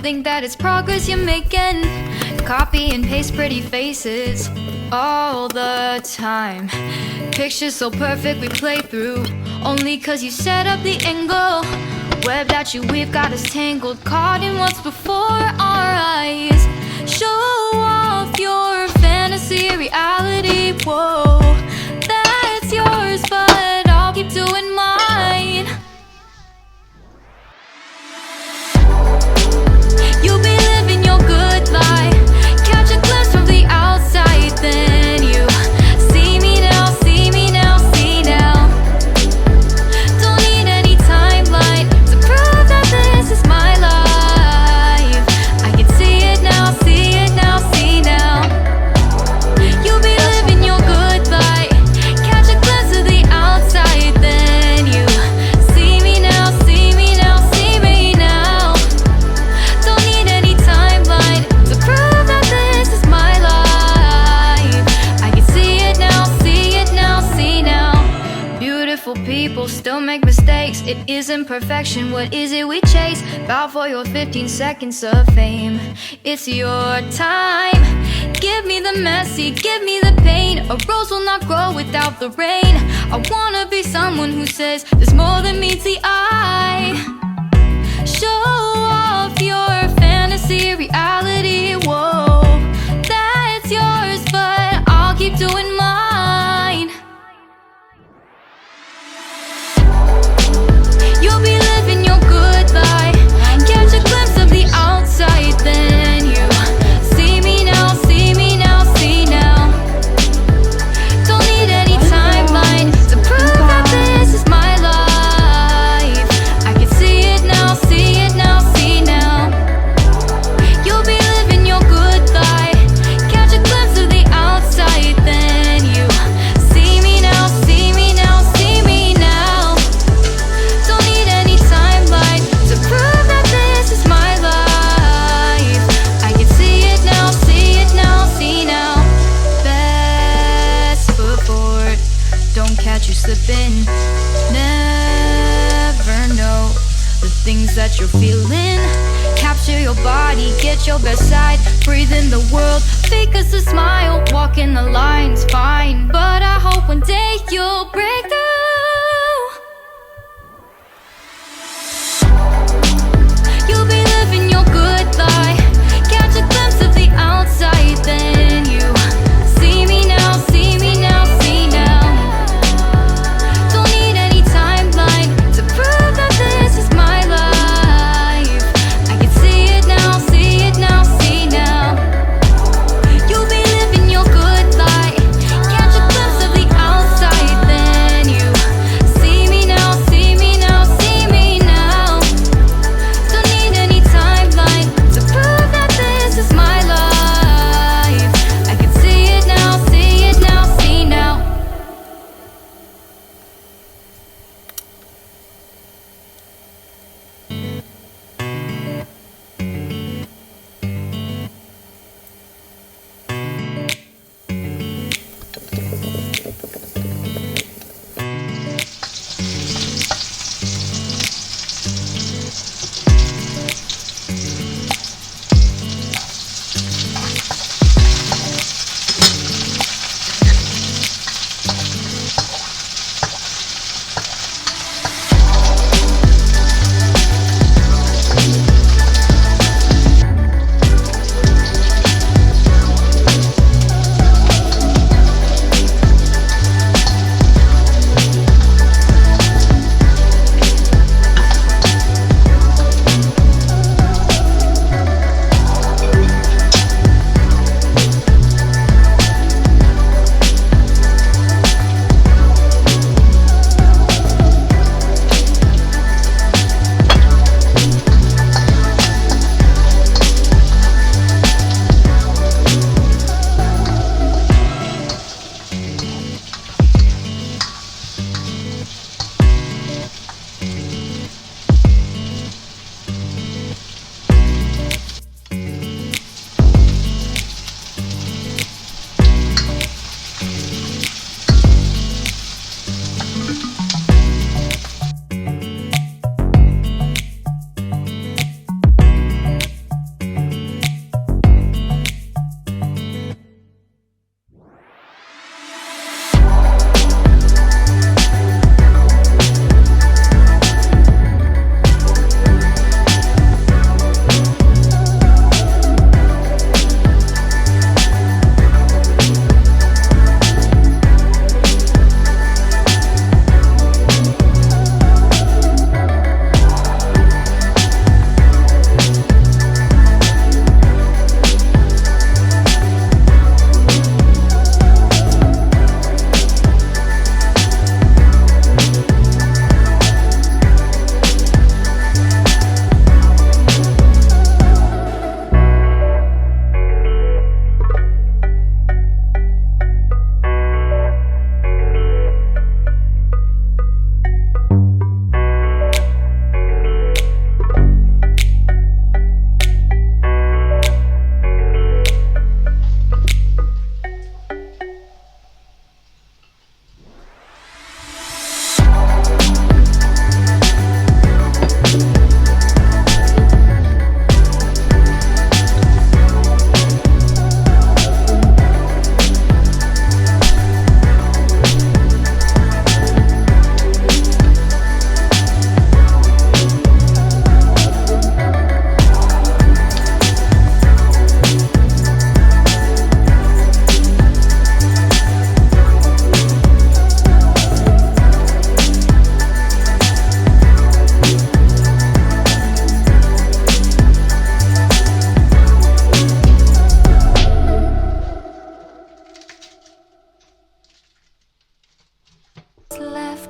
think that it's progress you're making. Copy and paste pretty faces all the time. Pictures so perfect we play through, only cause you set up the angle. Web that you weave got us tangled, caught in what's before our eyes. Show off your fantasy reality, whoa, that's yours, but I'll keep doing mine. You'll be living your good life, catch a glimpse from the outside, then you see me now, see me now, see now. Don't need any timeline to prove that this is my life. I can see it now, see it now, see now. You'll be living your good life, catch a glimpse of the outside, then you see me now, see me now, see me now. Don't need any timeline to prove that this is my life. I can see it now, see it now, see now. Beautiful people still make mistakes. It isn't perfection, what is it we chase? Bow for your 15 seconds of fame. It's your time. Give me the messy, give me the pain. A rose will not grow without the rain. I wanna be someone who says there's more than meets the eye. Show off your fantasy reality, whoa, that's yours, but I'll keep doing mine. You'll be living your good life, catch a glimpse of the outside, then you see me now, see me now, see now. Don't need any timeline to prove that this is my life. I can see it now, see it now, see now. You'll be living your good life, catch a glimpse of the outside, then you see me now, see me now, see me now. Don't need any timeline to prove that this is my life. I can see it now, see it now, see now. Best foot forward, don't catch you slipping. Never know the things that you're feeling. Capture your body, get your best side. Breathe in the world, fake us a smile. Walking the lines, fine, but I hope one day you'll break through. You'll be living your good life, catch a glimpse of the outside, then you see me now, see me now, see now. Don't need any timeline to prove that this is my life. I can see it now, see it now, see now. You'll be living your good life,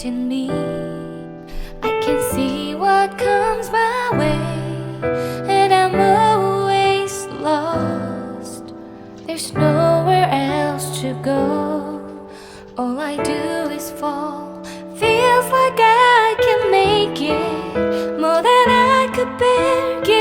heart in me. I can see what comes my way, and I'm always lost. There's nowhere else to go. All I do is fall. Feels like I can make it more than I could bear.